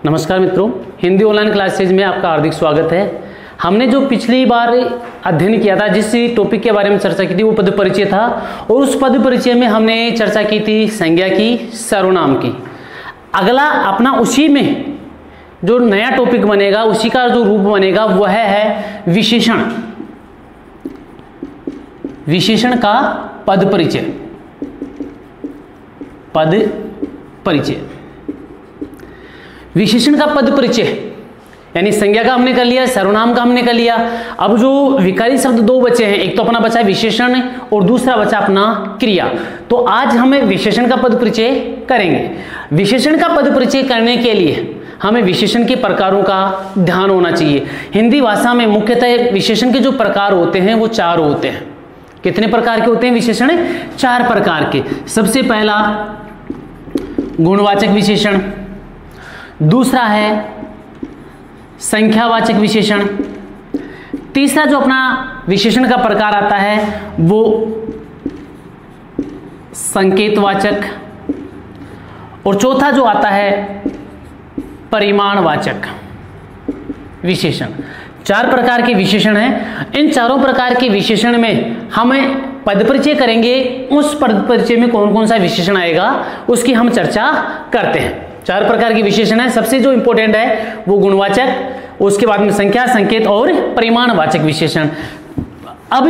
नमस्कार मित्रों, Hindi online classes में आपका हार्दिक स्वागत है। हमने जो पिछली बार अध्ययन किया था, जिस टॉपिक के बारे में चर्चा की थी, वो पद परिचय था। और उस पद परिचय में हमने चर्चा की थी संज्ञा की, सर्वनाम की। अगला अपना उसी में जो नया टॉपिक बनेगा, उसी का जो रूप बनेगा वह है विशेषण। विशेषण का पद परिचय। पद परिचय, विशेषण का पद परिचय, यानी संज्ञा का हमने कर लिया, सर्वनाम का हमने कर लिया। अब जो विकारी शब्द दो बचे हैं, एक तो अपना बचा है विशेषण और दूसरा बचा अपना क्रिया। तो आज हमें विशेषण का पद परिचय करेंगे। विशेषण का पद परिचय करने के लिए हमें विशेषण के प्रकारों का ध्यान होना चाहिए। हिंदी भाषा में मुख्यतः विशेषण के जो प्रकार होते हैं वो चार होते हैं। कितने प्रकार के होते हैं विशेषण? चार प्रकार के। सबसे पहला गुणवाचक विशेषण, दूसरा है संख्यावाचक विशेषण, तीसरा जो अपना विशेषण का प्रकार आता है वो संकेतवाचक, और चौथा जो आता है परिमाणवाचक विशेषण। चार प्रकार के विशेषण हैं। इन चारों प्रकार के विशेषण में हमें पद परिचय करेंगे। उस पद परिचय में कौन कौन सा विशेषण आएगा उसकी हम चर्चा करते हैं। चार प्रकार के विशेषण है। सबसे जो इंपॉर्टेंट है वो गुणवाचक, उसके बाद में संख्या, संकेत और परिमाणवाचक विशेषण। अब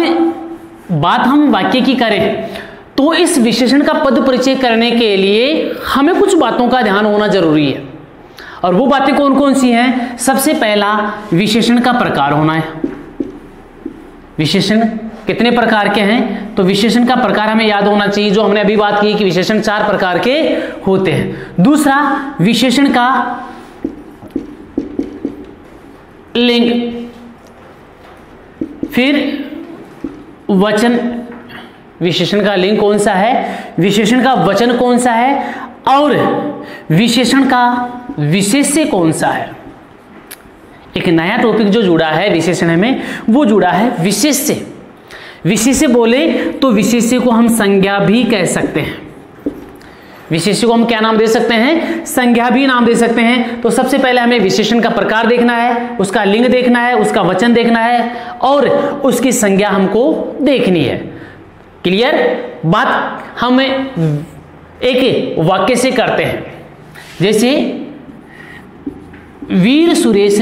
बात हम वाक्य की करें तो इस विशेषण का पद परिचय करने के लिए हमें कुछ बातों का ध्यान होना जरूरी है। और वो बातें कौन कौन सी हैं? सबसे पहला विशेषण का प्रकार होना है। विशेषण कितने प्रकार के हैं? तो विशेषण का प्रकार हमें याद होना चाहिए, जो हमने अभी बात की कि विशेषण चार प्रकार के होते हैं। दूसरा, विशेषण का लिंग, फिर वचन। विशेषण का लिंग कौन सा है, विशेषण का वचन कौन सा है, और विशेषण का विशेष्य कौन सा है। एक नया टॉपिक जो जुड़ा है विशेषण में वो जुड़ा है विशेष्य। विशेष्य बोले तो विशेष्य को हम संज्ञा भी कह सकते हैं। विशेष्य को हम क्या नाम दे सकते हैं? संज्ञा भी नाम दे सकते हैं। तो सबसे पहले हमें विशेषण का प्रकार देखना है, उसका लिंग देखना है, उसका वचन देखना है और उसकी संज्ञा हमको देखनी है। क्लियर बात? हम एक वाक्य से करते हैं। जैसे वीर सुरेश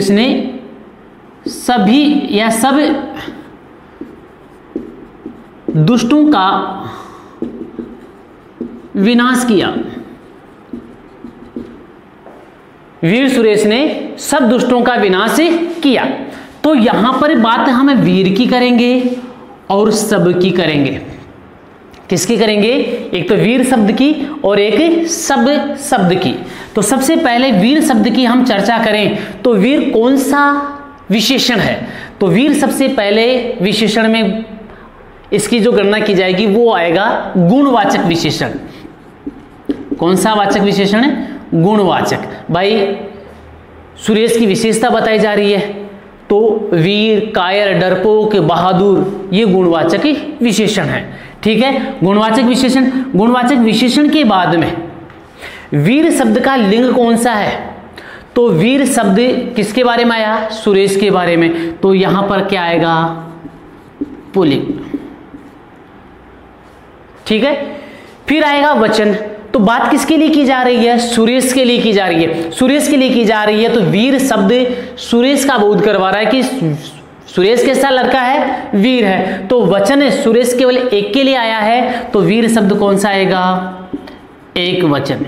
ने सभी या सब दुष्टों का विनाश किया। वीर सुरेश ने सब दुष्टों का विनाश किया। तो यहां पर बात हम वीर की करेंगे और सब की करेंगे। किसकी करेंगे? एक तो वीर शब्द की और एक सब शब्द की। तो सबसे पहले वीर शब्द की हम चर्चा करें तो वीर कौन सा विशेषण है? तो वीर सबसे पहले विशेषण में इसकी जो गणना की जाएगी वो आएगा गुणवाचक विशेषण। कौन सा वाचक विशेषण है? गुणवाचक। भाई सुरेश की विशेषता बताई जा रही है तो वीर, कायर, डरपोक, बहादुर, ये गुणवाचक विशेषण है। ठीक है, गुणवाचक विशेषण। गुणवाचक विशेषण के बाद में वीर शब्द का लिंग कौन सा है? तो वीर शब्द किसके बारे में आया? सुरेश के बारे में। तो यहां पर क्या आएगा? पुल्लिंग। ठीक है, फिर आएगा वचन। तो बात किसके लिए की जा रही है? सुरेश के लिए की जा रही है। सुरेश के लिए की जा रही है तो वीर शब्द सुरेश का बोध करवा रहा है कि सुरेश कैसा लड़का है? वीर है। तो वचन सुरेश केवल एक के लिए आया है तो वीर शब्द कौन सा आएगा? एक वचन।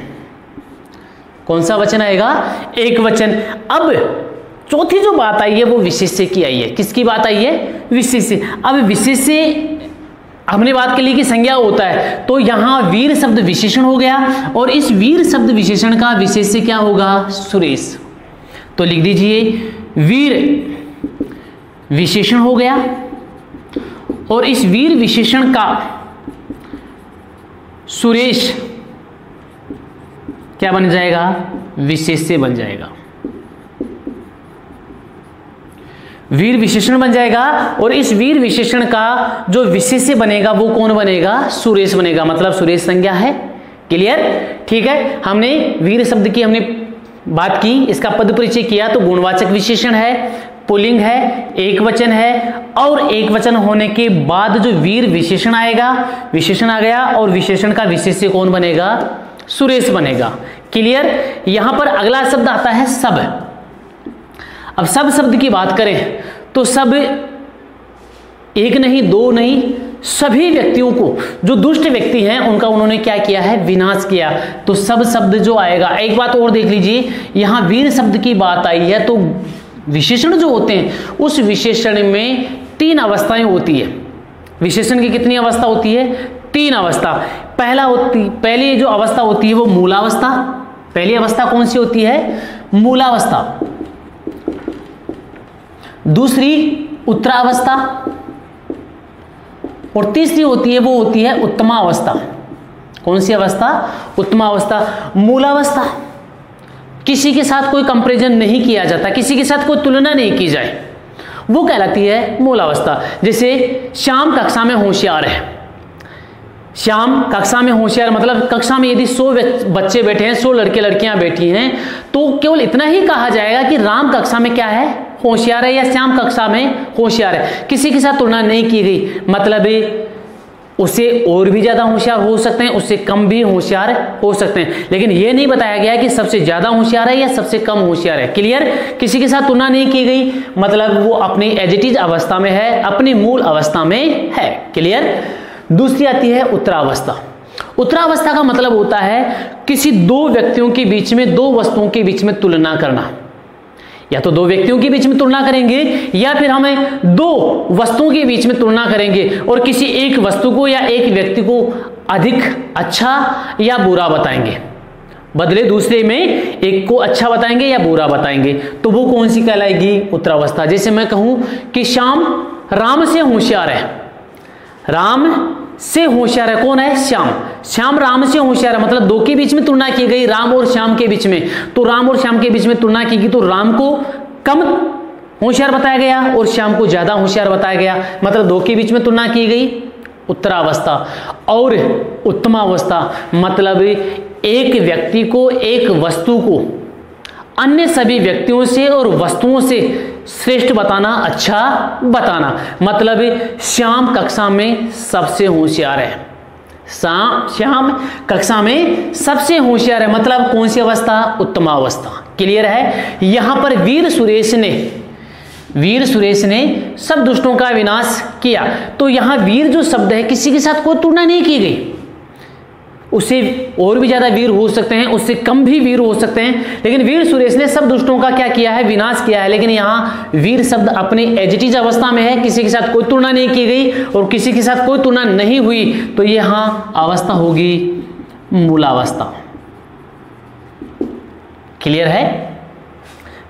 कौन सा वचन आएगा? एक वचन। अब चौथी जो बात आई है वो विशेष्य की आई है। किसकी बात आई है? विशेष्य। अब विशेष्य हमने बात के लिए कि संज्ञा होता है तो यहां वीर शब्द विशेषण हो गया और इस वीर शब्द विशेषण का विशेष्य क्या होगा? सुरेश। तो लिख दीजिए वीर विशेषण हो गया और इस वीर विशेषण का सुरेश क्या बन जाएगा? विशेष्य बन जाएगा। वीर विशेषण बन जाएगा, और इस वीर विशेषण का जो विशेष्य बनेगा वो कौन बनेगा? सुरेश बनेगा, मतलब सुरेश संज्ञा है। क्लियर? ठीक है, हमने वीर शब्द की हमने बात की, इसका पद परिचय किया, तो गुणवाचक विशेषण है, पुल्लिंग है, एक वचन है, और एक वचन होने के बाद जो वीर विशेषण आएगा, विशेषण आ गया, और विशेषण का विशेष्य कौन बनेगा? सुरेश बनेगा। क्लियर? यहां पर अगला शब्द आता है सब। अब सब शब्द की बात करें तो सब एक नहीं, दो नहीं, सभी व्यक्तियों को, जो दुष्ट व्यक्ति हैं उनका उन्होंने क्या किया है? विनाश किया। तो सब शब्द जो आएगा, एक बात और देख लीजिए, यहां वीर शब्द की बात आई है, तो विशेषण जो होते हैं उस विशेषण में 3 अवस्थाएं होती है। विशेषण की कितनी अवस्था होती है? 3 अवस्था। पहली जो अवस्था होती है वो मूलावस्था। पहली अवस्था कौन सी होती है? मूलावस्था। दूसरी उत्तरावस्था, और तीसरी होती है वो होती है उत्तमावस्था। कौन सी अवस्था? उत्तमावस्था। मूलावस्था, किसी के साथ कोई कंपैरिजन नहीं किया जाता, किसी के साथ कोई तुलना नहीं की जाए, वो कहलाती है मूलावस्था। जैसे श्याम कक्षा में होशियार है। श्याम कक्षा में होशियार मतलब कक्षा में यदि 100 बच्चे बैठे हैं, 100 लड़के लड़कियां बैठी हैं, तो केवल इतना ही कहा जाएगा कि राम कक्षा में क्या है? होशियार है, या श्याम कक्षा में होशियार है। किसी के साथ तुलना नहीं की गई, मतलब उससे और भी ज्यादा होशियार हो सकते हैं, उससे कम भी होशियार हो सकते हैं, लेकिन यह नहीं बताया गया कि सबसे ज्यादा होशियार है या सबसे कम होशियार है। क्लियर? किसी के साथ तुलना नहीं की गई, मतलब वो अपनी एज इट इज अवस्था में है, अपनी मूल अवस्था में है। क्लियर? दूसरी आती है उत्तरावस्था। उत्तरावस्था का मतलब होता है किसी 2 व्यक्तियों के बीच में, 2 वस्तुओं के बीच में तुलना करना। या तो 2 व्यक्तियों के बीच में तुलना करेंगे, या फिर हमें 2 वस्तुओं के बीच में तुलना करेंगे और किसी एक वस्तु को या एक व्यक्ति को अधिक अच्छा या बुरा बताएंगे, बदले दूसरे में एक को अच्छा बताएंगे या बुरा बताएंगे, तो वो कौन सी कहलाएगी? उत्तरावस्था। जैसे मैं कहूं कि श्याम राम से होशियार है। राम से होशियार है, कौन है? श्याम। श्याम राम से होशियार है, मतलब 2 के बीच में तुलना की गई, राम और श्याम के बीच में। तो राम और श्याम के बीच में तुलना की गई, तो राम को कम होशियार बताया गया और श्याम को ज्यादा होशियार बताया गया, मतलब 2 के बीच में तुलना की गई, उत्तरावस्था। और उत्तमावस्था मतलब एक व्यक्ति को, एक वस्तु को अन्य सभी व्यक्तियों से और वस्तुओं से श्रेष्ठ बताना, अच्छा बताना। मतलब श्याम कक्षा में सबसे होशियार है, श्याम कक्षा में सबसे होशियार है, मतलब कौन सी अवस्था? उत्तमावस्था। क्लियर है? यहां पर वीर सुरेश ने सब दुष्टों का विनाश किया। तो यहां वीर जो शब्द है, किसी के साथ कोई तुलना नहीं की गई, उससे और भी ज्यादा वीर हो सकते हैं, उससे कम भी वीर हो सकते हैं, लेकिन वीर सुरेश ने सब दुष्टों का क्या किया है? विनाश किया है। लेकिन यहाँ वीर शब्द अपनी एज इट इज अवस्था में है, किसी के साथ कोई तुलना नहीं की गई और किसी के साथ कोई तुलना नहीं हुई, तो यहाँ अवस्था होगी मूलावस्था। क्लियर है?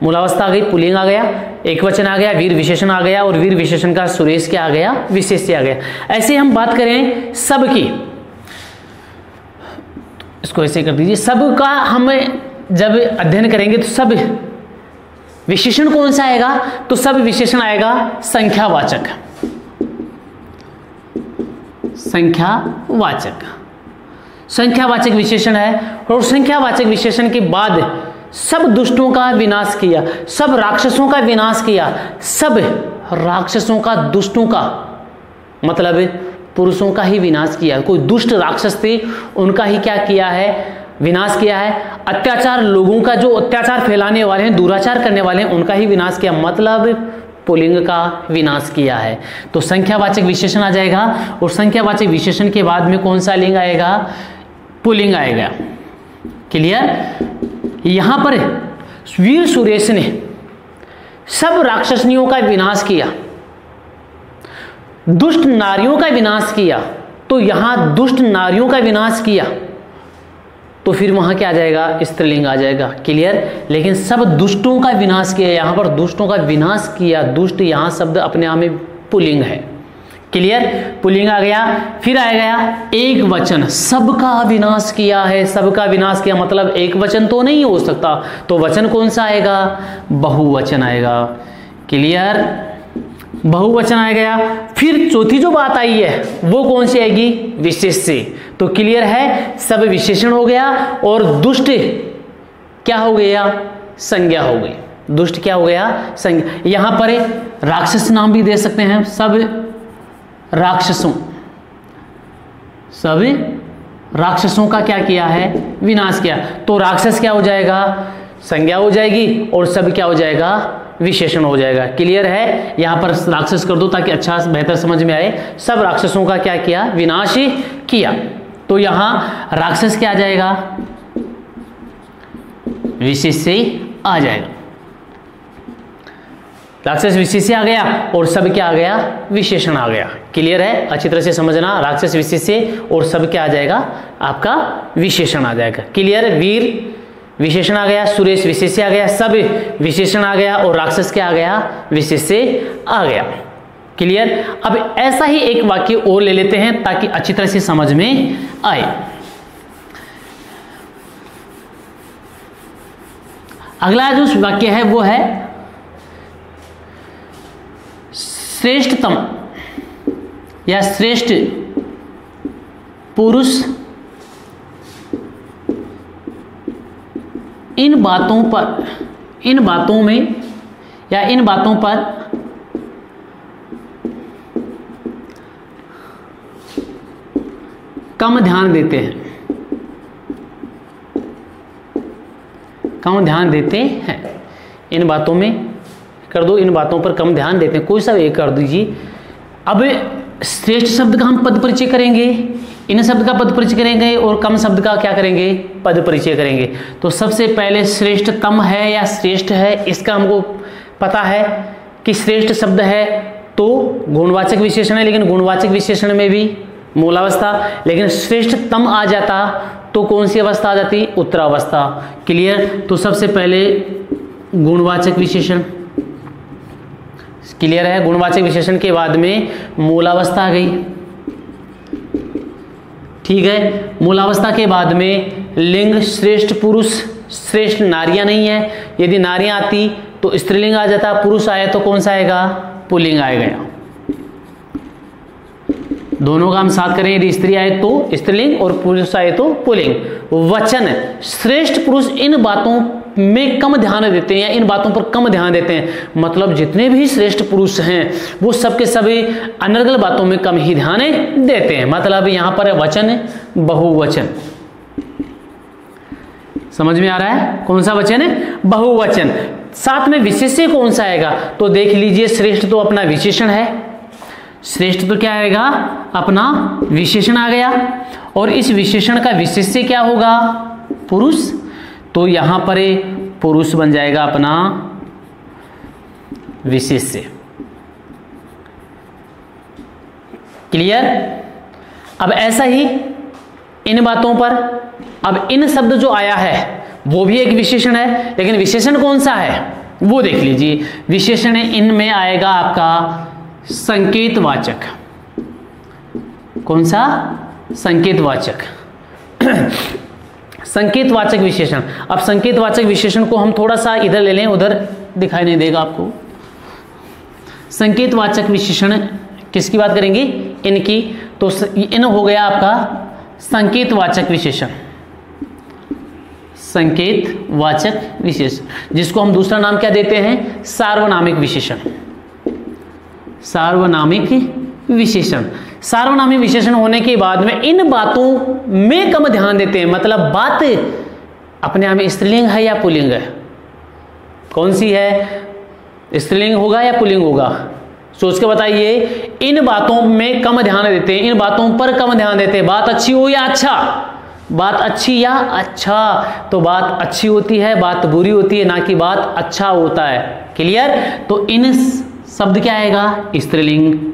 मूलावस्था आ गई, पुल्लिंग आ गया, एक वचन आ गया, वीर विशेषण आ गया, और वीर विशेषण का सुरेश क्या आ गया? विशेष्य आ गया। ऐसे हम बात करें सब की, इसको ऐसे कर दीजिए। सब का हम जब अध्ययन करेंगे तो सब विशेषण कौन सा आएगा? तो सब विशेषण आएगा संख्यावाचक। संख्यावाचक विशेषण है, और संख्यावाचक विशेषण के बाद सब दुष्टों का विनाश किया, सब राक्षसों का विनाश किया, सब राक्षसों का, दुष्टों का मतलब पुरुषों का ही विनाश किया। कोई दुष्ट राक्षस थे उनका ही क्या किया है? विनाश किया है। अत्याचार, लोगों का जो अत्याचार फैलाने वाले हैं, दुराचार करने वाले हैं, उनका ही विनाश किया, मतलब पुल्लिंग का विनाश किया है। तो संख्यावाचक विशेषण आ जाएगा, और संख्यावाचक विशेषण के बाद में कौन सा लिंग आएगा? पुल्लिंग आएगा। क्लियर? यहां पर वीर सुरेश ने सब राक्षसनियों का विनाश किया, दुष्ट नारियों का विनाश किया, तो यहां दुष्ट नारियों का विनाश किया, तो फिर वहां क्या आ जाएगा? स्त्रीलिंग आ जाएगा। क्लियर? लेकिन सब दुष्टों का विनाश किया, यहां पर दुष्टों का विनाश किया, दुष्ट यहां शब्द अपने आप में पुल्लिंग है। क्लियर? पुल्लिंग आ गया। फिर आ गया एक वचन, सबका विनाश किया है। सबका विनाश किया मतलब एक वचन तो नहीं हो सकता, तो वचन कौन सा आएगा? बहुवचन आएगा। क्लियर? बहुवचन आ गया। फिर चौथी जो बात आई है वो कौन सी आएगी? विशेष्य। तो क्लियर है, सब विशेषण हो गया और दुष्ट क्या हो गया? संज्ञा हो गई। दुष्ट क्या हो गया? संज्ञा। यहां पर राक्षस नाम भी दे सकते हैं, सब राक्षसों, सब राक्षसों का क्या किया है? विनाश किया। तो राक्षस क्या हो जाएगा? संज्ञा हो जाएगी और सब क्या हो जाएगा? विशेषण हो जाएगा। क्लियर है? यहां पर राक्षस कर दो ताकि अच्छा बेहतर समझ में आए। सब राक्षसों का क्या किया? विनाश किया। तो यहां राक्षस क्या आ जाएगा? विशेष्य आ जाएगा। राक्षस विशेष्य आ गया और सब क्या आ गया? विशेषण आ गया। क्लियर है? अच्छी तरह से समझना। राक्षस विशेष्य और सब क्या आ जाएगा? आपका विशेषण आ जाएगा। क्लियर? वीर विशेषण आ गया, सुरेश विशेष्य आ गया, सब विशेषण आ गया और राक्षस क्या आ गया? विशेष्य आ गया। क्लियर? अब ऐसा ही एक वाक्य और ले लेते हैं ताकि अच्छी तरह से समझ में आए। अगला जो वाक्य है वो है श्रेष्ठतम या श्रेष्ठ पुरुष इन बातों पर, इन बातों में या इन बातों पर कम ध्यान देते हैं, कम ध्यान देते हैं। इन बातों में कर दो, इन बातों पर कम ध्यान देते हैं, कोई सा एक कर दीजिए। अब श्रेष्ठ शब्द का हम पद परिचय करेंगे, इन शब्द का पद परिचय करेंगे और कम शब्द का क्या करेंगे? पद परिचय करेंगे। तो सबसे पहले श्रेष्ठतम है या श्रेष्ठ है, इसका हमको पता है कि श्रेष्ठ शब्द है तो गुणवाचक विशेषण है, लेकिन गुणवाचक विशेषण में भी मूलावस्था, लेकिन श्रेष्ठतम आ जाता तो कौन सी अवस्था आ जाती? उत्तरावस्था। क्लियर? तो सबसे पहले गुणवाचक विशेषण। क्लियर है? गुणवाचक विशेषण के बाद में मूलावस्था आ गई। ठीक है? मूलावस्था के बाद में लिंग श्रेष्ठ पुरुष, श्रेष्ठ नारियां नहीं है, यदि नारियां आती तो स्त्रीलिंग आ जाता, पुरुष आए तो कौन सा आएगा? पुल्लिंग आएगा। दोनों का हम साथ करें, यदि स्त्री आए तो स्त्रीलिंग और पुरुष आए तो पुल्लिंग। वचन श्रेष्ठ पुरुष इन बातों में कम ध्यान देते हैं या इन बातों पर कम ध्यान देते हैं, मतलब जितने भी श्रेष्ठ पुरुष हैं वो सबके सभी अनर्गल बातों में कम ही ध्यान देते हैं। मतलब यहां पर वचन बहुवचन। समझ में आ रहा है? कौन सा वचन है? बहुवचन। साथ में विशेष्य कौन सा आएगा? तो देख लीजिए, श्रेष्ठ तो अपना विशेषण है, श्रेष्ठ तो क्या आएगा? अपना विशेषण आ गया और इस विशेषण का विशेष्य क्या होगा? पुरुष। तो यहां पर पुरुष बन जाएगा अपना विशेष्य। क्लियर? अब ऐसा ही इन बातों पर, अब इन शब्द जो आया है वो भी एक विशेषण है, लेकिन विशेषण कौन सा है वो देख लीजिए। विशेषण इनमें आएगा आपका संकेतवाचक। कौन सा? संकेतवाचक। संकेतवाचक विशेषण। अब संकेतवाचक विशेषण को हम थोड़ा सा इधर ले लें, उधर दिखाई नहीं देगा आपको। संकेतवाचक विशेषण किसकी बात करेंगे? इनकी। तो इन हो गया आपका संकेतवाचक विशेषण, संकेतवाचक विशेषण, जिसको हम दूसरा नाम क्या देते हैं? सार्वनामिक विशेषण। सार्वनामिक विशेषण। सार्वनामिक विशेषण होने के बाद में इन बातों में कम ध्यान देते हैं, मतलब बात अपने आप में स्त्रीलिंग है या पुल्लिंग है? कौन सी है? स्त्रीलिंग होगा या पुल्लिंग होगा? सोच के बताइए। इन बातों में कम ध्यान देते हैं, इन बातों पर कम ध्यान देते हैं। बात अच्छी हो या अच्छा? बात अच्छी या अच्छा? तो बात अच्छी होती है, बात बुरी होती है, ना कि बात अच्छा होता है। क्लियर? तो इन शब्द क्या आएगा? स्त्रीलिंग।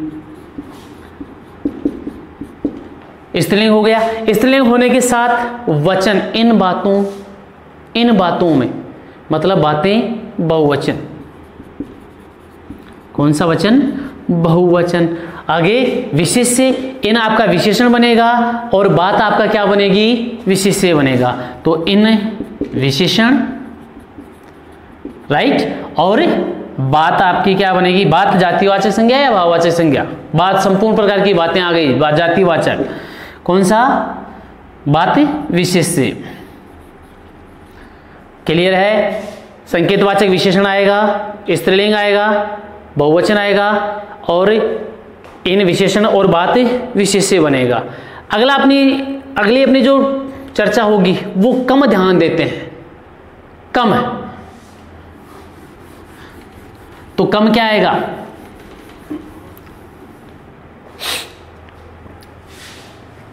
स्त्रीलिंग हो गया। स्त्रीलिंग होने के साथ वचन इन बातों में, मतलब बातें बहुवचन। कौन सा वचन? बहुवचन। आगे विशेष्य, इन आपका विशेषण बनेगा और बात आपका क्या बनेगी? विशेष्य बनेगा। तो इन विशेषण, राइट, और बात आपकी क्या बनेगी, बात जातिवाचक संज्ञा या भाववाचक संज्ञा, बात संपूर्ण प्रकार की बातें आ गई, बात जातिवाचक, कौन सा, बात विशेष्य। क्लियर है, संकेतवाचक विशेषण आएगा, स्त्रीलिंग आएगा, बहुवचन आएगा और इन विशेषण और बात विशेष्य बनेगा। अगली अपनी जो चर्चा होगी वो कम ध्यान देते हैं, कम है, तो कम क्या आएगा,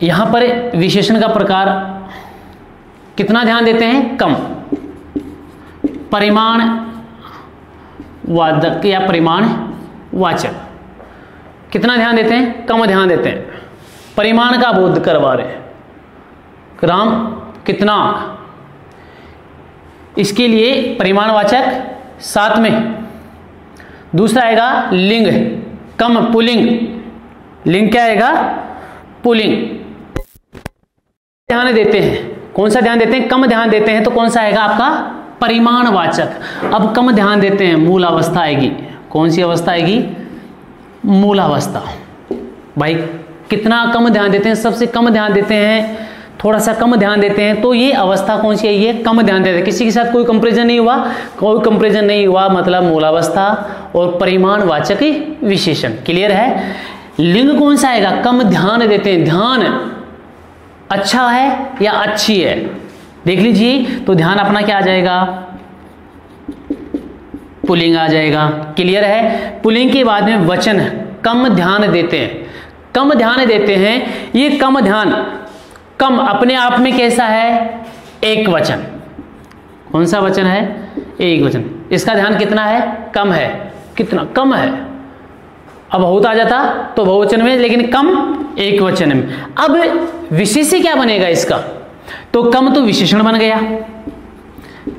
यहां पर विशेषण का प्रकार कितना ध्यान देते हैं, कम। परिमाण वाचक या परिमाण वाचक कितना ध्यान देते हैं, कम ध्यान देते हैं। परिमाण का बोध करवा रहे हैं, ग्राम कितना, इसके लिए परिमाणवाचक साथ में। दूसरा आएगा लिंग, कम पुल्लिंग, लिंग क्या आएगा, पुल्लिंग। ध्यान देते हैं, कौन सा ध्यान देते हैं, कम ध्यान देते हैं, तो कौन सा आएगा आपका परिमाणवाचक। अब कम ध्यान देते हैं, मूल अवस्था आएगी, कौन सी अवस्था आएगी, मूल अवस्था। भाई कितना कम ध्यान देते हैं, सबसे कम ध्यान देते हैं, थोड़ा सा कम ध्यान देते हैं, तो ये अवस्था कौन सी है, ये कम ध्यान देते हैं। किसी के साथ कोई कंपैरिजन नहीं हुआ, कोई कंपैरिजन नहीं हुआ, मतलब मूलावस्था और परिमाणवाचक विशेषण। क्लियर है। लिंग कौन सा आएगा, कम ध्यान देते हैं, ध्यान अच्छा है या अच्छी है, देख लीजिए, तो ध्यान अपना क्या आ जाएगा, पुल्लिंग आ जाएगा। क्लियर है। पुल्लिंग के बाद में वचन, कम ध्यान देते हैं, कम ध्यान देते हैं। ये कम ध्यान, कम अपने आप में कैसा है, एक वचन। कौन सा वचन है, एक वचन। इसका ध्यान कितना है, कम है, कितना कम है। अब बहुत आ जाता तो बहुवचन में, लेकिन कम एक वचन में। अब विशेष्य क्या बनेगा इसका, तो कम तो विशेषण बन गया,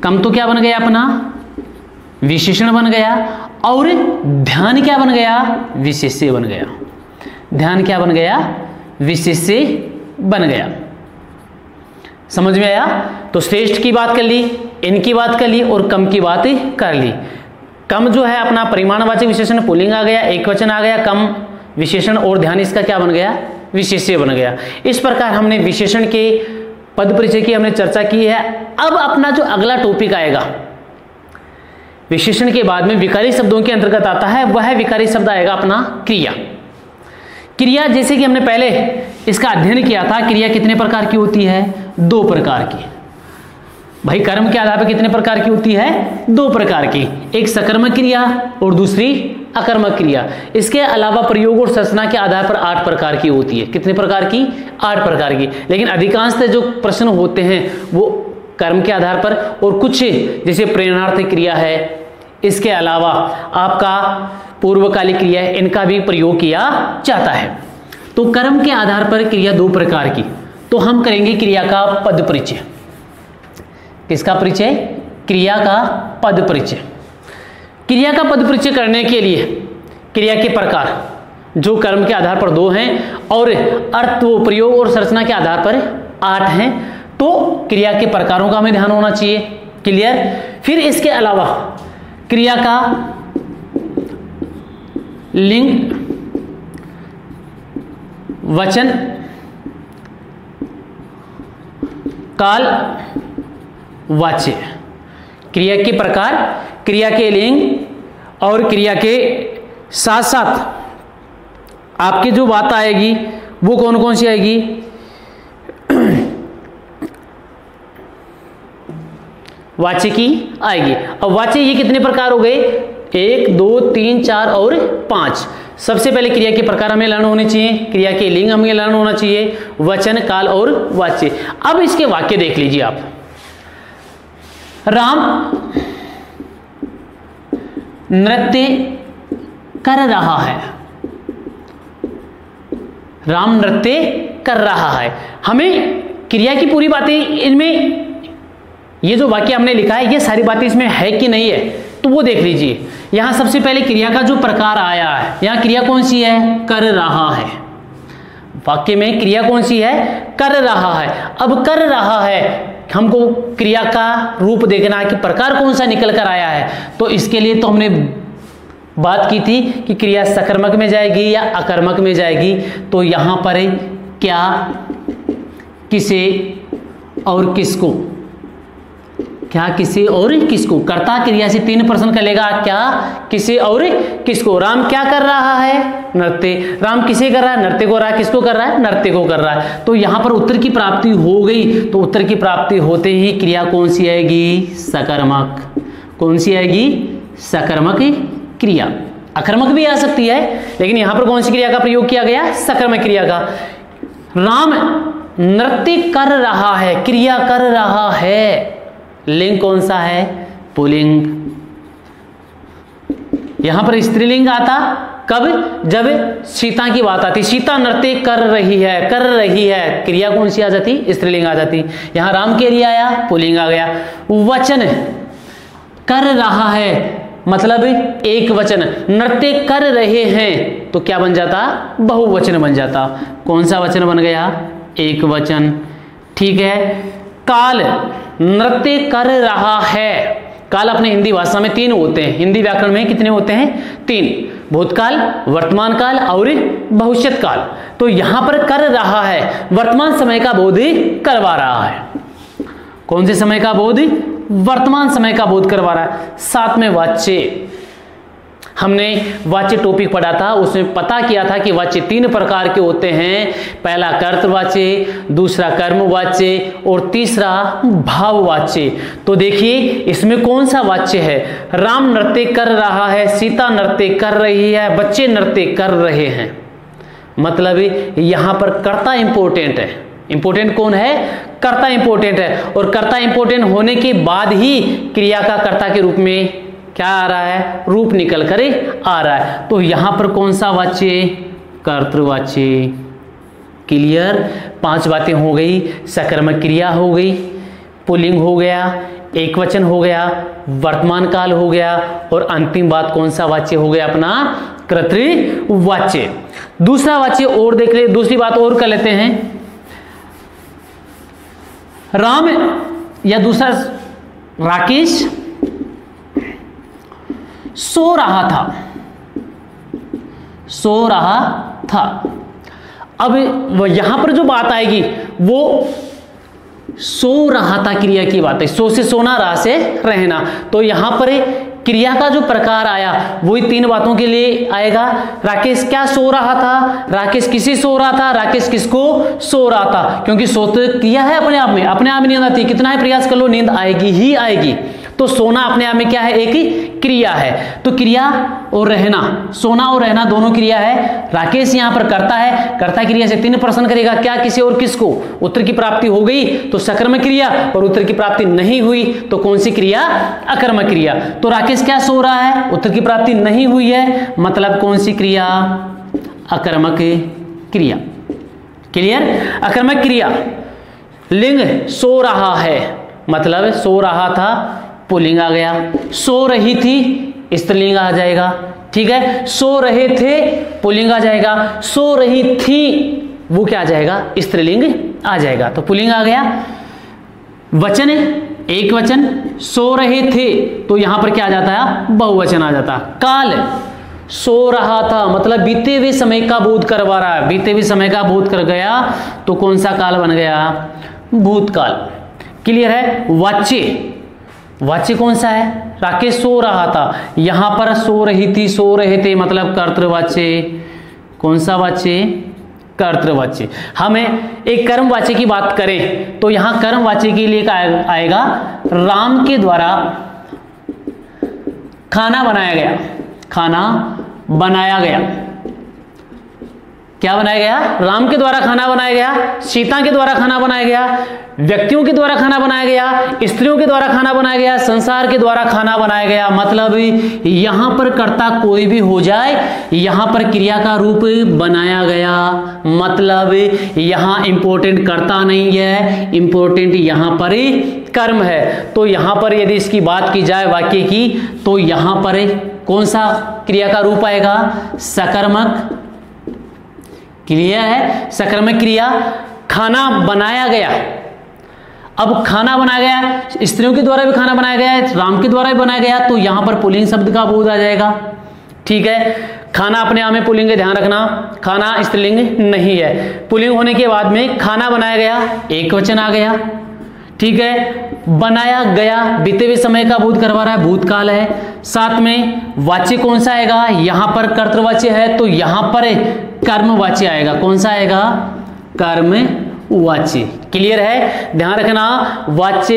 कम तो क्या बन गया अपना, विशेषण बन गया, और ध्यान क्या बन गया, विशेष्य बन गया। ध्यान क्या बन गया, विशेष्य बन गया। समझ में आया। तो श्रेष्ठ की बात कर ली, इनकी बात कर ली और कम की बात कर ली। कम जो है अपना परिमाणवाचक विशेषण पुल्लिंग आ गया, एक वचन आ गया, कम विशेषण, और ध्यान इसका क्या बन गया, विशेष्य बन गया। इस प्रकार हमने विशेषण के पद परिचय की हमने चर्चा की है। अब अपना जो अगला टॉपिक आएगा, विशेषण के बाद में विकारी शब्दों के अंतर्गत आता है, वह विकारी शब्द आएगा अपना क्रिया। क्रिया जैसे कि हमने पहले इसका अध्ययन किया था, क्रिया कितने प्रकार की होती है, दो प्रकार की। भाई कर्म के आधार पर कितने प्रकार की होती है, दो प्रकार की, एक सकर्मक क्रिया और दूसरी अकर्मक क्रिया। इसके अलावा प्रयोग और संरचना के आधार पर 8 प्रकार की होती है। कितने प्रकार की, 8 प्रकार की। लेकिन अधिकांशतः जो प्रश्न होते हैं वो कर्म के आधार पर, और कुछ जैसे प्रेरणार्थ क्रिया है, इसके अलावा आपका पूर्वकालिक क्रिया है, इनका भी प्रयोग किया जाता है। तो कर्म के आधार पर क्रिया 2 प्रकार की। तो हम करेंगे क्रिया का पद परिचय। किसका परिचय, क्रिया का पद परिचय। क्रिया का पद परिचय करने के लिए क्रिया के प्रकार जो कर्म के आधार पर 2 हैं और अर्थ व प्रयोग और संरचना के आधार पर 8 हैं, तो क्रिया के प्रकारों का हमें ध्यान होना चाहिए। क्लियर। फिर इसके अलावा क्रिया का लिंग, वचन, काल, वाच्य। क्रिया के प्रकार, क्रिया के लिंग और क्रिया के साथ साथ आपकी जो बात आएगी वो कौन कौन सी आएगी, वाच्य की आएगी। अब वाच्य ये कितने प्रकार हो गए, 1 2 3 4 और 5। सबसे पहले क्रिया के प्रकार हमें लर्न होने चाहिए, क्रिया के लिंग हमें लर्न होना चाहिए, वचन, काल और वाच्य। अब इसके वाक्य देख लीजिए आप। राम नृत्य कर रहा है, राम नृत्य कर रहा है। हमें क्रिया की पूरी बातें इनमें, ये जो वाक्य हमने लिखा है ये सारी बातें इसमें है कि नहीं है, तो वो देख लीजिए। यहां सबसे पहले क्रिया का जो प्रकार आया है, यहां क्रिया कौन सी है, कर रहा है। वाक्य में क्रिया कौन सी है, कर रहा है। अब कर रहा है, हमको क्रिया का रूप देखना है कि प्रकार कौन सा निकल कर आया है। तो इसके लिए तो हमने बात की थी कि क्रिया सकर्मक में जाएगी या अकर्मक में जाएगी, तो यहां पर क्या, किसे और किसको, क्या किसे और किसको, कर्ता क्रिया से 3 प्रश्न करेगा, क्या किसे और किसको। राम क्या कर रहा है, नृत्य। राम किसे कर रहा है, नृत्य को रहा है। किसको कर रहा है, नृत्य को कर रहा है। तो यहां पर उत्तर की प्राप्ति हो गई, तो उत्तर की प्राप्ति होते ही क्रिया कौन सी आएगी, सकर्मक। कौन सी आएगी, सकर्मक क्रिया। अकर्मक भी आ सकती है, लेकिन यहां पर कौन सी क्रिया का प्रयोग किया गया, सकर्मक क्रिया का। राम नृत्य कर रहा है, क्रिया कर रहा है, लिंग कौन सा है, पुल्लिंग। यहां पर स्त्रीलिंग आता कब, जब सीता की बात आती, सीता नृत्य कर रही है, कर रही है, क्रिया कौन सी आ जाती, स्त्रीलिंग आ जाती। यहां राम के लिए आया, पुल्लिंग आ गया। वचन कर रहा है मतलब एक वचन, नृत्य कर रहे हैं तो क्या बन जाता, बहुवचन बन जाता। कौन सा वचन बन गया, एक वचन। ठीक है। काल नृत्य कर रहा है, काल अपने हिंदी भाषा में 3 होते हैं, हिंदी व्याकरण में कितने होते हैं, 3, भूतकाल, वर्तमान काल और भविष्यत काल। तो यहां पर कर रहा है, वर्तमान समय का बोध करवा रहा है। कौन से समय का बोध, वर्तमान समय का बोध करवा रहा है। साथ में वाच्य, हमने वाच्य टॉपिक पढ़ा था, उसमें पता किया था कि वाच्य 3 प्रकार के होते हैं। पहला कर्तवाच्य, दूसरा कर्मवाच्य और तीसरा भाववाच्य। तो देखिए इसमें कौन सा वाच्य है, राम नृत्य कर रहा है, सीता नृत्य कर रही है, बच्चे नृत्य कर रहे हैं। मतलब यहां पर कर्ता इंपॉर्टेंट है। इंपॉर्टेंट कौन है, कर्ता इंपॉर्टेंट है, और कर्ता इंपॉर्टेंट होने के बाद ही क्रिया का कर्ता के रूप में क्या आ रहा है, रूप निकल कर आ रहा है। तो यहां पर कौन सा वाच्य, कर्तृवाच्य। क्लियर, 5 बातें हो गई, सकर्मक क्रिया हो गई, पुल्लिंग हो गया, एक वचन हो गया, वर्तमान काल हो गया, और अंतिम बात कौन सा वाच्य हो गया अपना, कर्तृवाच्य। दूसरा वाच्य और देख ले, दूसरी बात और कर लेते हैं। राम या दूसरा राकेश सो रहा था, सो रहा था। अब यहां पर जो बात आएगी वो सो रहा था क्रिया की बात है, सो से सोना, रहा से रहना। तो यहां पर क्रिया का जो प्रकार आया वही 3 बातों के लिए आएगा। राकेश क्या सो रहा था, राकेश किसे सो रहा था, राकेश किसको सो रहा था। क्योंकि सो तो क्रिया है अपने आप में, अपने आप नींद आती है, कितना ही प्रयास कर लो नींद आएगी ही आएगी। तो सोना अपने आप में क्या है, एक क्रिया है। तो क्रिया और रहना, सोना और रहना दोनों क्रिया है। राकेश यहां पर करता है, कर्ता क्रिया से 3 प्रश्न करेगा, क्या किसे और किसको। उत्तर की प्राप्ति हो गई तो सकर्मक क्रिया, और उत्तर की प्राप्ति नहीं हुई तो कौन सी क्रिया, अकर्मक क्रिया। तो राकेश क्या सो रहा है, उत्तर की प्राप्ति नहीं हुई है, मतलब कौन सी क्रिया, अकर्मक क्रिया। क्लियर, अकर्मक क्रिया। लिंग सो रहा है, मतलब सो रहा था, पुल्लिंग आ गया। सो रही थी, स्त्रीलिंग आ जाएगा। ठीक है, सो रहे थे, पुल्लिंग आ जाएगा। सो रही थी, वो क्या आ जाएगा, स्त्रीलिंग आ जाएगा। तो पुल्लिंग आ गया। वचन, एक वचन, सो रहे थे, तो यहां पर क्या आ जाता है, बहुवचन आ जाता। काल सो रहा था, मतलब बीते हुए समय का बोध करवा रहा है, बीते हुए समय का बोध कर गया तो कौन सा काल बन गया, भूतकाल। क्लियर है। वाच्य, वाच्य कौन सा है, राकेश सो रहा था, यहां पर सो रही थी, सो रहे थे, मतलब कर्तृवाच्य। कौन सा वाच्य, कर्तृवाच्य। हमें एक कर्मवाच्य की बात करें तो यहां कर्मवाच्य के लिए क्या आएगा, राम के द्वारा खाना बनाया गया, खाना बनाया गया। क्या बनाया गया, राम के द्वारा खाना बनाया गया, सीता के द्वारा खाना बनाया गया, व्यक्तियों के द्वारा खाना बनाया गया, स्त्रियों के द्वारा खाना बनाया गया, संसार के द्वारा खाना बनाया गया। मतलब यहां पर कर्ता कोई भी हो जाए, यहां पर क्रिया का रूप बनाया गया। मतलब यहां इंपॉर्टेंट कर्ता नहीं है, इंपॉर्टेंट यहां पर कर्म है। तो यहां पर यदि इसकी बात की जाए वाक्य की, तो यहां पर कौन सा क्रिया का रूप आएगा, सकर्मक क्रिया है, सकर्मक क्रिया। खाना बनाया गया, अब खाना बनाया गया, स्त्रियों के द्वारा भी खाना बनाया गया है, राम के द्वारा भी बनाया गया, तो यहां पर पुल्लिंग शब्द का बोध आ जाएगा। ठीक है। खाना अपने आप में पुल्लिंग है, ध्यान रखना, खाना स्त्रीलिंग नहीं है। पुल्लिंग होने के बाद में खाना बनाया गया, एक वचन आ गया, ठीक है। बनाया गया बीते हुए समय का बोध करवा रहा है, भूतकाल है। साथ में वाच्य कौन सा आएगा, यहां पर कर्तृवाच्य है तो यहां पर कर्मवाच्य आएगा। कौन सा आएगा, कर्मवाच्य। क्लियर है, ध्यान रखना। वाच्य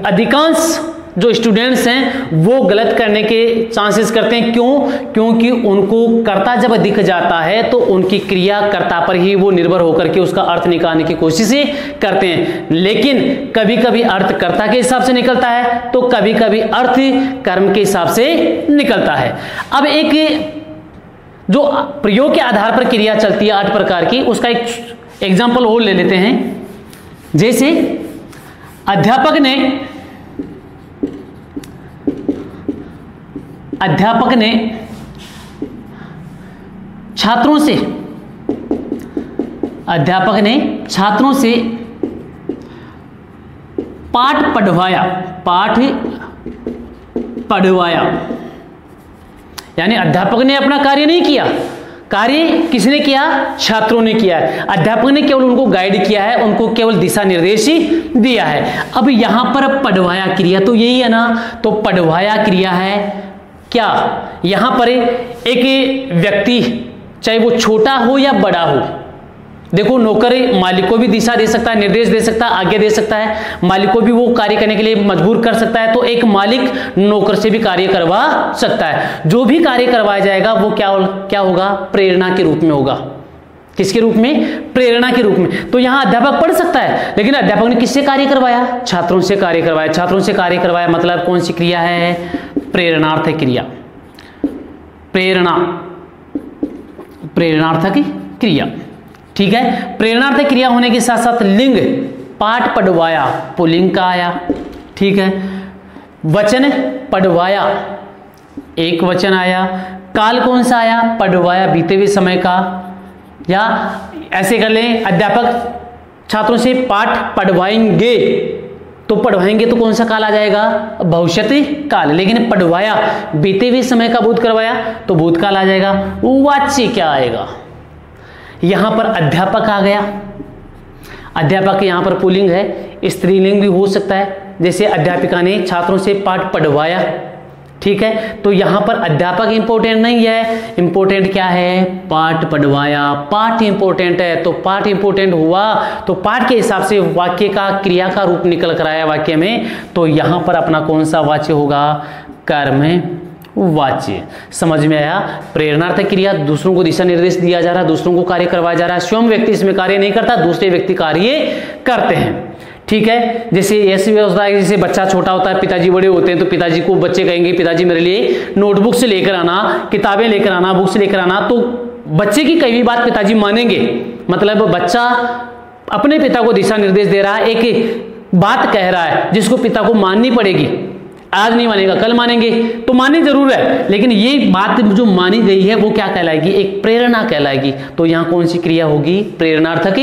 अधिकांश जो स्टूडेंट्स हैं वो गलत करने के चांसेस करते हैं। क्यों? क्योंकि उनको कर्ता जब दिख जाता है तो उनकी क्रिया कर्ता पर ही वो निर्भर होकर के उसका अर्थ निकालने की कोशिश करते हैं। लेकिन कभी कभी अर्थ कर्ता के हिसाब से निकलता है तो कभी कभी अर्थ कर्म के हिसाब से निकलता है। अब एक जो प्रयोग के आधार पर क्रिया चलती है 8 प्रकार की, उसका एक एग्जाम्पल और ले लेते हैं। जैसे अध्यापक ने छात्रों से पाठ पढ़वाया, यानी अध्यापक ने अपना कार्य नहीं किया, कार्य किसने किया, छात्रों ने किया है। अध्यापक ने केवल उनको गाइड किया है, उनको केवल दिशा निर्देश ही दिया है। अब यहां पर पढ़वाया क्रिया तो यही है ना, तो पढ़वाया क्रिया है क्या, यहां पर एक व्यक्ति चाहे वो छोटा हो या बड़ा हो, देखो नौकर मालिक को भी दिशा दे सकता है, निर्देश दे सकता है, आज्ञा दे सकता है, मालिक को भी वो कार्य करने के लिए मजबूर कर सकता है। तो एक मालिक नौकर से भी कार्य करवा सकता है। जो भी कार्य करवाया जाएगा वो क्या होगा, प्रेरणा के रूप में होगा। किसके रूप में, प्रेरणा के रूप में। तो यहां अध्यापक पढ़ सकता है, लेकिन अध्यापक ने किससे कार्य करवाया, छात्रों से कार्य करवाया। छात्रों से कार्य करवाया मतलब कौन सी क्रिया है, प्रेरणार्थक क्रिया, प्रेरणार्थक क्रिया, ठीक है। प्रेरणार्थक क्रिया होने के साथ साथ लिंग, पाठ पढ़वाया पुल्लिंग का आया, ठीक है। वचन पढ़वाया एक वचन आया। काल कौन सा आया, पढ़वाया बीते हुए समय का। या ऐसे कर लें, अध्यापक छात्रों से पाठ पढ़वाएंगे, तो पढ़वाएंगे तो कौन सा काल आ जाएगा, भविष्यति काल। लेकिन पढ़वाया बीते हुए समय का बोध करवाया तो भूतकाल आ जाएगा। वाच्य क्या आएगा, यहां पर अध्यापक आ गया। अध्यापक यहां पर पुल्लिंग है, स्त्रीलिंग भी हो सकता है। जैसे अध्यापिका ने छात्रों से पाठ पढ़वाया, ठीक है। तो यहां पर अध्यापक इंपॉर्टेंट नहीं है, इंपॉर्टेंट क्या है, पाठ पढ़वाया। पाठ इंपॉर्टेंट है तो पाठ इंपॉर्टेंट हुआ तो पाठ के हिसाब से वाक्य का क्रिया का रूप निकल कर आया वाक्य में, तो यहां पर अपना कौन सा वाच्य होगा, कर्म वाच्य। समझ में आया। प्रेरणार्थक क्रिया, दूसरों को दिशा निर्देश दिया जा रहा है, दूसरों को कार्य करवाया जा रहा है। स्वयं व्यक्ति इसमें कार्य नहीं करता, दूसरे व्यक्ति कार्य करते हैं, ठीक है। जैसे ऐसी व्यवस्था है, जैसे बच्चा छोटा होता है, पिताजी बड़े होते हैं, तो पिताजी को बच्चे कहेंगे पिताजी मेरे लिए नोटबुक से लेकर आना, किताबें लेकर आना, बुक्स लेकर आना, तो बच्चे की कई भी बात पिताजी मानेंगे। मतलब बच्चा अपने पिता को दिशा निर्देश दे रहा है, एक बात कह रहा है जिसको पिता को माननी पड़ेगी। आज नहीं मानेगा, कल मानेंगे, तो माननी जरूर है, लेकिन ये बात जो मानी गई है वो क्या कहलाएगी, एक प्रेरणा कहलाएगी। तो यहां कौन सी क्रिया होगी, प्रेरणार्थक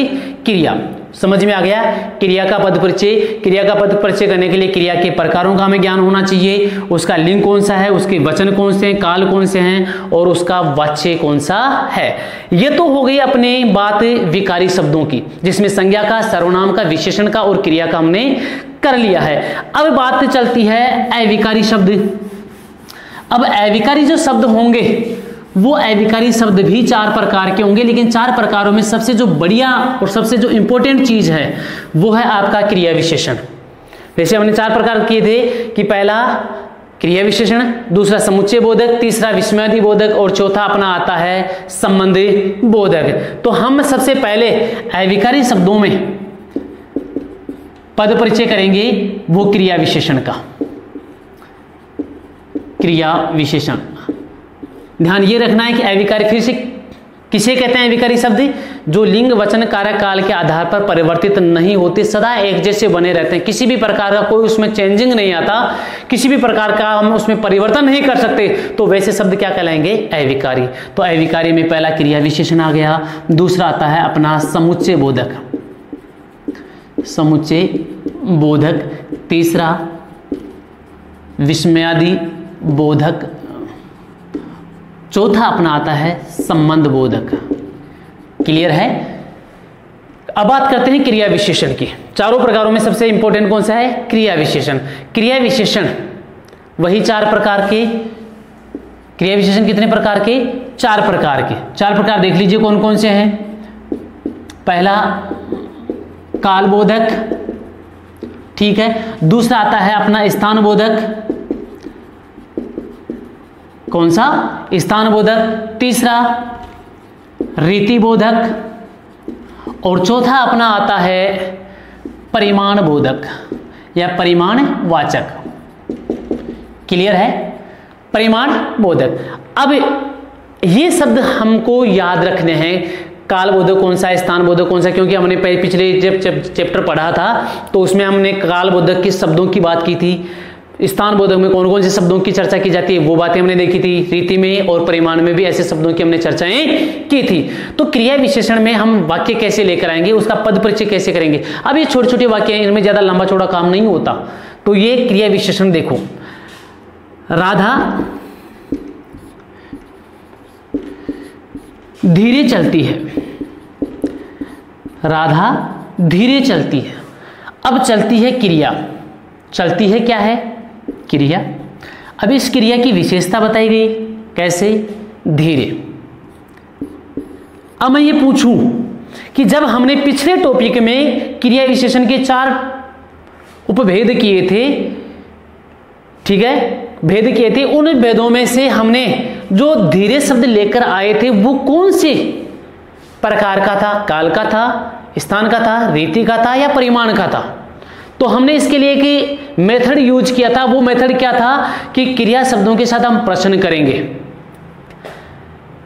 क्रिया। समझ में आ गया। क्रिया का पद परिचय, क्रिया का पद परिचय करने के लिए क्रिया के प्रकारों का हमें ज्ञान होना चाहिए, उसका लिंग कौन सा है, उसके वचन कौन से हैं, काल कौन से हैं और उसका वाच्य कौन सा है। ये तो हो गई अपने बात विकारी शब्दों की, जिसमें संज्ञा का, सर्वनाम का, विशेषण का और क्रिया का हमने कर लिया है। अब बात चलती है अविकारी शब्द। अब अविकारी जो शब्द होंगे वो अविकारी शब्द भी 4 प्रकार के होंगे, लेकिन 4 प्रकारों में सबसे जो बढ़िया और सबसे जो इंपॉर्टेंट चीज है वो है आपका क्रिया विशेषण। वैसे हमने 4 प्रकार किए थे कि पहला क्रिया विशेषण, दूसरा समुच्चय बोधक, तीसरा विस्मयादि बोधक और चौथा अपना आता है संबंधी बोधक। तो हम सबसे पहले अविकारी शब्दों में पद परिचय करेंगे वो क्रिया विशेषण का। क्रिया विशेषण, ध्यान ये रखना है कि अविकारी, फिर से किसे कहते हैं अविकारी शब्द, जो लिंग वचन कारक काल के आधार पर परिवर्तित नहीं होते, सदा एक जैसे बने रहते हैं, किसी भी प्रकार का कोई उसमें चेंजिंग नहीं आता, किसी भी प्रकार का हम उसमें परिवर्तन नहीं कर सकते, तो वैसे शब्द क्या कहलाएंगे, अविकारी। तो अविकारी में पहला क्रिया विशेषण आ गया। दूसरा आता है अपना समुच्चय बोधक, समुच्चय बोधक। तीसरा विस्मयादि बोधक चौथा अपना आता है संबंध बोधक। क्लियर है? अब बात करते हैं क्रिया विशेषण की। चारों प्रकारों में सबसे इंपॉर्टेंट कौन सा है? क्रिया विशेषण। क्रिया विशेषण वही 4 प्रकार के। क्रिया विशेषण कितने प्रकार के? 4 प्रकार के। 4 प्रकार देख लीजिए कौन कौन से हैं। पहला कालबोधक, ठीक है। दूसरा आता है अपना स्थान बोधक। कौन सा? स्थान बोधक। तीसरा रीति बोधक, और चौथा अपना आता है परिमाण बोधक या परिमाण वाचक। क्लियर है? परिमाण बोधक। अब ये शब्द हमको याद रखने हैं। काल बोधक कौन सा, स्थान बोधक कौन सा, क्योंकि हमने पिछले जब चैप्टर पढ़ा था तो उसमें हमने काल बोधक के शब्दों की बात की थी। स्थान बोधक में कौन कौन से शब्दों की चर्चा की जाती है वो बातें हमने देखी थी। रीति में और परिमाण में भी ऐसे शब्दों की हमने चर्चाएं की थी। तो क्रिया विशेषण में हम वाक्य कैसे लेकर आएंगे, उसका पद परिचय कैसे करेंगे। अब ये छोटे छोटे वाक्य हैं, इनमें ज्यादा लंबा चौड़ा काम नहीं होता। तो ये क्रिया विशेषण देखो। राधा धीरे चलती है। राधा धीरे चलती है। अब चलती है क्रिया। चलती है क्या है? क्रिया। अब इस क्रिया की विशेषता बताई गई। कैसे? धीरे। अब मैं ये पूछूं कि जब हमने पिछले टॉपिक में क्रिया विशेषण के 4 उपभेद किए थे, ठीक है, भेद किए थे, उन भेदों में से हमने जो धीरे शब्द लेकर आए थे वो कौन से प्रकार का था? काल का था, स्थान का था, रीति का था या परिमाण का था? तो हमने इसके लिए एक मेथड यूज किया था। वो मेथड क्या था कि क्रिया शब्दों के साथ हम प्रश्न करेंगे।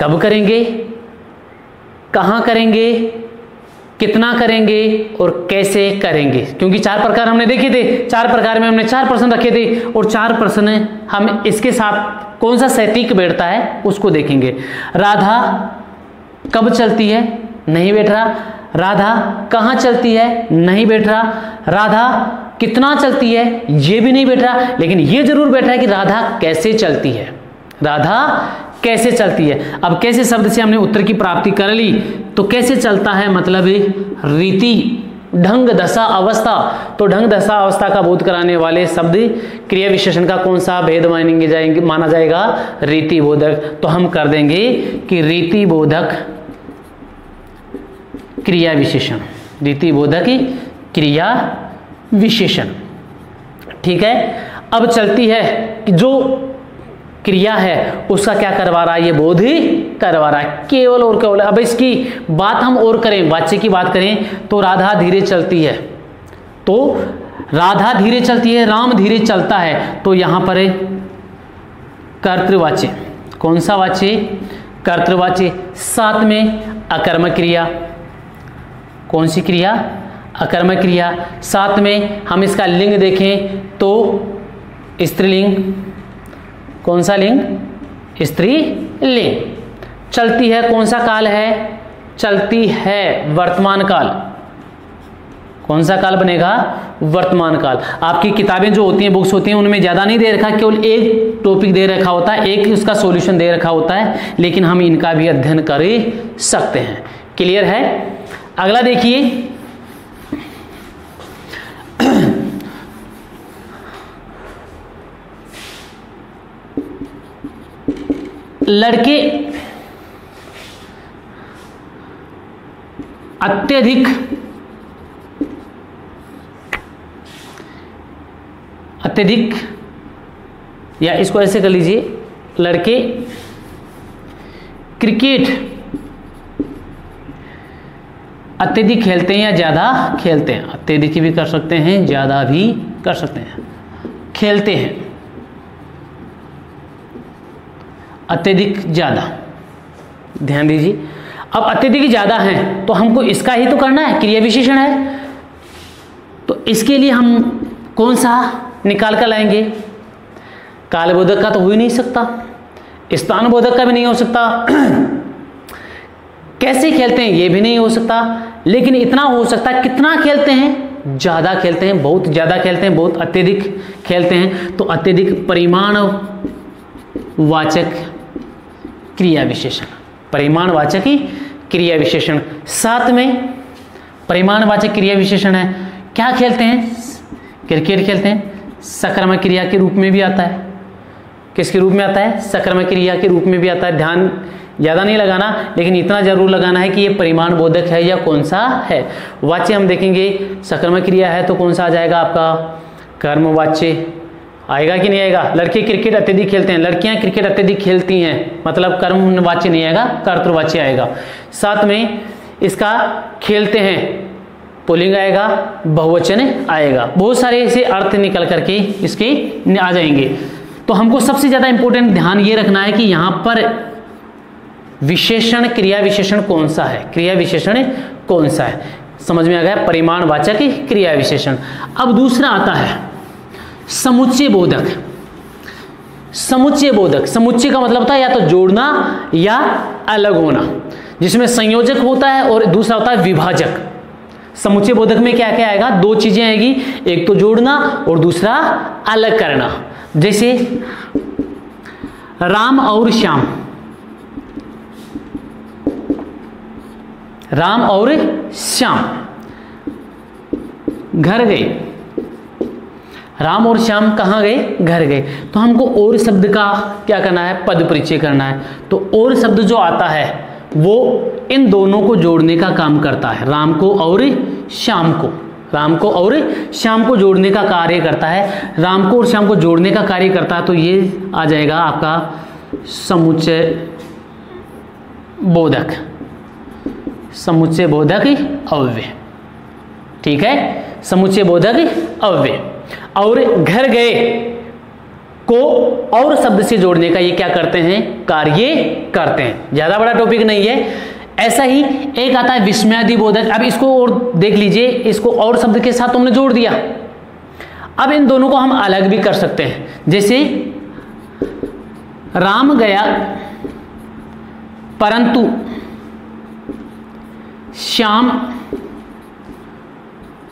कब करेंगे, कहां करेंगे, कितना करेंगे और कैसे करेंगे। क्योंकि 4 प्रकार हमने देखे थे। 4 प्रकार में हमने 4 प्रश्न रखे थे और 4 प्रश्न हम इसके साथ कौन सा सटीक बैठता है उसको देखेंगे। राधा कब चलती है? नहीं बैठ रहा। राधा कहां चलती है? नहीं बैठ रहा। राधा कितना चलती है? ये भी नहीं बैठ रहा। लेकिन ये जरूर बैठ रहा है कि राधा कैसे चलती है। राधा कैसे चलती है। अब कैसे शब्द से हमने उत्तर की प्राप्ति कर ली। तो कैसे चलता है मतलब रीति, ढंग, दशा, अवस्था। तो ढंग, दशा, अवस्था का बोध कराने वाले शब्द क्रिया विशेषण का कौन सा भेद माना जाएगा? रीति बोधक। तो हम कर देंगे कि रीति बोधक क्रिया विशेषण। रीति बोधक क्रिया विशेषण, ठीक है। अब चलती है कि जो क्रिया है उसका क्या करवा रहा है? ये बोध ही करवा रहा है, केवल और केवल। अब इसकी बात हम और करें, वाच्य की बात करें तो राधा धीरे चलती है। तो राधा धीरे चलती है, राम धीरे चलता है। तो यहां पर कर्तृवाच्य। कौन सा वाच्य? कर्तृवाच्य। साथ में अकर्मक क्रिया। कौन सी क्रिया? अकर्मक क्रिया। साथ में हम इसका लिंग देखें तो स्त्रीलिंग। कौन सा लिंग? स्त्रीलिंग। चलती है, कौन सा काल है? चलती है वर्तमान काल। कौन सा काल बनेगा? वर्तमान काल। आपकी किताबें जो होती हैं, बुक्स होती हैं, उनमें ज्यादा नहीं दे रखा, केवल एक टॉपिक दे रखा होता है, एक उसका सॉल्यूशन दे रखा होता है, लेकिन हम इनका भी अध्ययन कर सकते हैं। क्लियर है? अगला देखिए, लड़के अत्यधिक या इसको ऐसे कर लीजिए, लड़के क्रिकेट अत्यधिक खेलते हैं या ज्यादा खेलते हैं। अत्यधिक भी कर सकते हैं, ज्यादा भी कर सकते हैं। खेलते हैं, अत्यधिक ज्यादा, ध्यान दीजिए। अब अत्यधिक ज्यादा है तो हमको इसका ही तो करना है, क्रिया विशेषण है। तो इसके लिए हम कौन सा निकाल कर लाएंगे? कालबोधक का तो हो ही नहीं सकता, स्थान बोधक का भी नहीं हो सकता, कैसे खेलते हैं ये भी नहीं हो सकता। लेकिन इतना हो सकता है, कितना खेलते हैं? ज्यादा खेलते हैं, बहुत ज्यादा खेलते हैं, बहुत अत्यधिक खेलते हैं। तो अत्यधिक परिमाण वाचक क्रिया विशेषण, परिमाणवाचक क्रिया विशेषण। साथ में परिमाणवाचक क्रिया विशेषण है, क्या खेलते हैं, क्रिकेट खेलते हैं, सकर्मक क्रिया के रूप में भी आता है। किसके रूप में आता है, सकर्मक क्रिया के रूप में भी आता है। ध्यान ज़्यादा नहीं लगाना, लेकिन इतना जरूर लगाना है कि ये परिमाण बोधक है या कौन सा है। वाच्य हम देखेंगे, सकर्मक क्रिया है तो कौन सा आ जाएगा आपका, कर्मवाच्य आएगा कि नहीं आएगा। लड़के क्रिकेट अत्यधिक खेलते हैं, लड़कियां क्रिकेट अत्यधिक खेलती हैं, मतलब कर्मवाच्य नहीं आएगा, कर्तृवाच्य आएगा। साथ में इसका खेलते हैं पुल्लिंग आएगा, बहुवचन आएगा। बहुत सारे ऐसे अर्थ निकल करके इसके आ जाएंगे। तो हमको सबसे ज्यादा इंपॉर्टेंट ध्यान ये रखना है कि यहां पर विशेषण, क्रिया विशेषण कौन सा है, क्रिया विशेषण कौन सा है, समझ में आ गया, परिमाणवाचक क्रिया विशेषण। अब दूसरा आता है समुच्चय बोधक। समुच्चय बोधक, समुच्चय का मतलब होता है या तो जोड़ना या अलग होना, जिसमें संयोजक होता है और दूसरा होता है विभाजक। समुच्चय बोधक में क्या क्या आएगा, दो चीजें आएगी, एक तो जोड़ना और दूसरा अलग करना। जैसे राम और श्याम, राम और श्याम घर गए, राम और श्याम कहाँ गए, घर गए। तो हमको और शब्द का क्या करना है, पद परिचय करना है। तो और शब्द जो आता है वो इन दोनों को जोड़ने का काम करता है, राम को और श्याम को, राम को और श्याम को जोड़ने का कार्य करता है, राम को और श्याम को जोड़ने का कार्य करता है। तो ये आ जाएगा आपका समुच्चय बोधक, समुच्चय बोधक अव्यय। ठीक है, समुच्चय बोधक अव्यय। और घर गए को और शब्द से जोड़ने का ये क्या करते हैं, कार्य करते हैं। ज्यादा बड़ा टॉपिक नहीं है। ऐसा ही एक आता है विस्मयादि बोधक। अब इसको और देख लीजिए, इसको और शब्द के साथ तुमने जोड़ दिया। अब इन दोनों को हम अलग भी कर सकते हैं। जैसे राम गया परंतु श्याम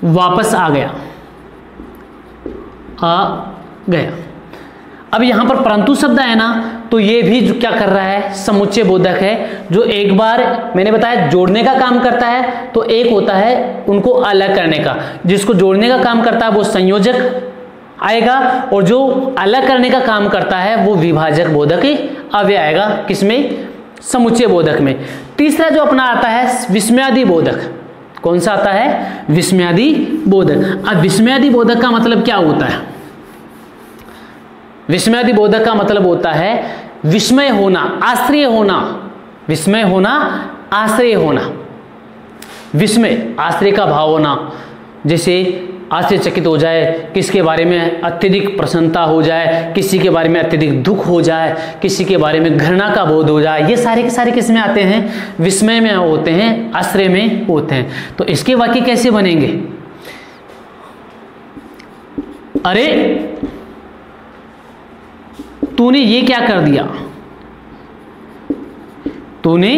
वापस आ गया, आ गया। अब यहां पर परंतु शब्द है ना, तो ये भी जो क्या कर रहा है, समुच्चय बोधक है, जो एक बार मैंने बताया जोड़ने का काम करता है, तो एक होता है उनको अलग करने का। जिसको जोड़ने का काम करता है वो संयोजक आएगा, और जो अलग करने का काम करता है वो विभाजक बोधक अव्यय आएगा। किसमें, समुच्चय बोधक में। तीसरा जो अपना आता है विस्मयादि बोधक। कौन सा आता है, विस्मयादि बोधक। अब विस्मयादि बोधक का मतलब क्या होता है, विस्मयादि बोधक का मतलब होता है विस्मय होना, आश्चर्य होना, विस्मय होना, आश्चर्य होना। विस्मय आश्चर्य का भाव होना, जैसे आश्चर्यचकित हो जाए, किसके बारे में अत्यधिक प्रसन्नता हो जाए, किसी के बारे में अत्यधिक दुख हो जाए, किसी के बारे में घृणा का बोध हो जाए। ये सारे के सारे किस में आते हैं, विस्मय में होते हैं, आश्चर्य में होते हैं। तो इसके वाक्य कैसे बनेंगे, अरे तूने ये क्या कर दिया, तूने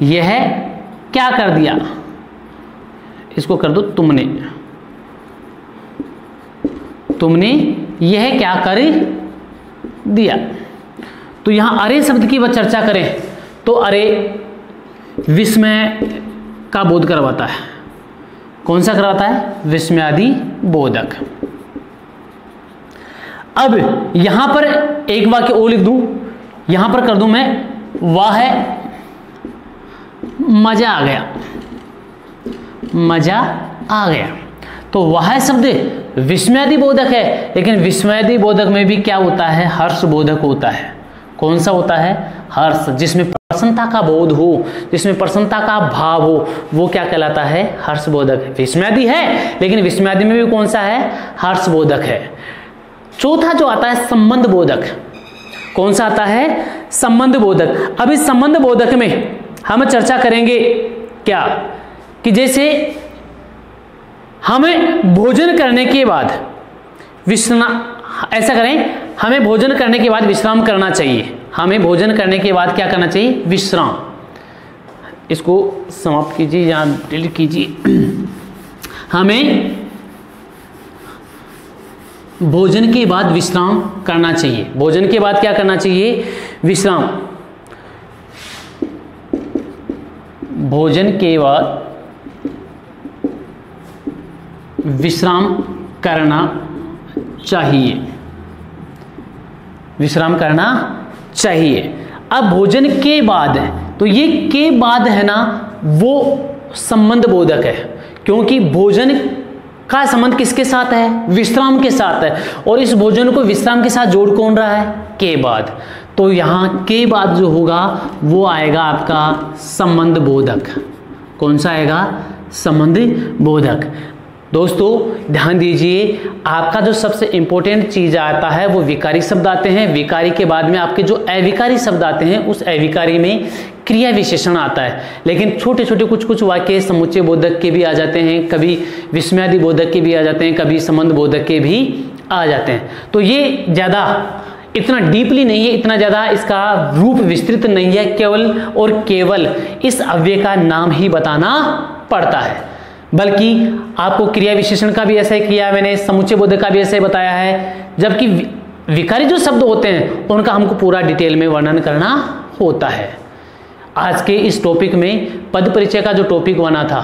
यह क्या कर दिया, इसको कर दो तुमने, तुमने यह क्या कर दिया। तो यहां अरे शब्द की वह चर्चा करें तो अरे विस्मय का बोध करवाता है। कौन सा करवाता है, विस्मयादि बोधक। अब यहां पर एक वाक्य और लिख दूं, यहां पर कर दूं मैं, वाह मजा आ गया, मजा आ गया। तो वह शब्द विस्मयादि बोधक है, लेकिन विस्मयादि बोधक में भी क्या होता है, हर्ष बोधक होता है। कौन सा होता है, हर्ष, जिसमें प्रसन्नता का बोध हो, जिसमें प्रसन्नता का भाव हो, वो क्या कहलाता है, हर्ष बोधक। विस्मयादि है, लेकिन विस्मयादि में भी कौन सा है, हर्ष बोधक है। चौथा जो आता है संबंध बोधक। कौन सा आता है, संबंध बोधक। अब इस संबंध बोधक में हम चर्चा करेंगे क्या, कि जैसे हमें भोजन करने के बाद विश्राम, ऐसा करें, हमें भोजन करने के बाद विश्राम करना चाहिए, हमें भोजन करने के बाद क्या करना चाहिए, विश्राम। इसको समाप्त कीजिए या डिलीट कीजिए। हमें भोजन के बाद विश्राम करना चाहिए, भोजन के बाद क्या करना चाहिए, विश्राम। भोजन के बाद विश्राम करना चाहिए, विश्राम करना चाहिए। अब भोजन के बाद है, तो ये के बाद है ना, वो संबंध बोधक है, क्योंकि भोजन का संबंध किसके साथ है? विश्राम के साथ है, और इस भोजन को विश्राम के साथ जोड़ कौन रहा है? के बाद। तो यहां के बाद जो होगा वो आएगा आपका संबंध बोधक। कौन सा आएगा? संबंध बोधक। दोस्तों ध्यान दीजिए, आपका जो सबसे इंपॉर्टेंट चीज आता है वो विकारी शब्द आते हैं। विकारी के बाद में आपके जो अविकारी शब्द आते हैं, उस अविकारी में क्रिया विशेषण आता है। लेकिन छोटे छोटे कुछ कुछ वाक्य समुच्चय बोधक के भी आ जाते हैं, कभी विस्मयादि बोधक के भी आ जाते हैं, कभी संबंध बोधक के भी आ जाते हैं। तो ये ज्यादा इतना डीपली नहीं है, इतना ज्यादा इसका रूप विस्तृत नहीं है, केवल और केवल इस अव्यय का नाम ही बताना पड़ता है। बल्कि आपको क्रिया विशेषण का भी ऐसा ही किया है मैंने, समुच्चय बोधक का भी ऐसे बताया है, जबकि विकारी जो शब्द होते हैं उनका हमको पूरा डिटेल में वर्णन करना होता है। आज के इस टॉपिक में पद परिचय का जो टॉपिक बना था,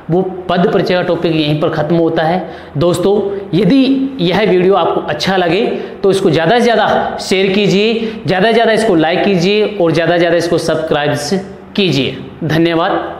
वो पद परिचय का टॉपिक यहीं पर खत्म होता है। दोस्तों यदि यह वीडियो आपको अच्छा लगे तो इसको ज़्यादा से ज़्यादा शेयर कीजिए, ज़्यादा से ज़्यादा इसको लाइक कीजिए और ज़्यादा से ज़्यादा इसको सब्सक्राइब कीजिए। धन्यवाद।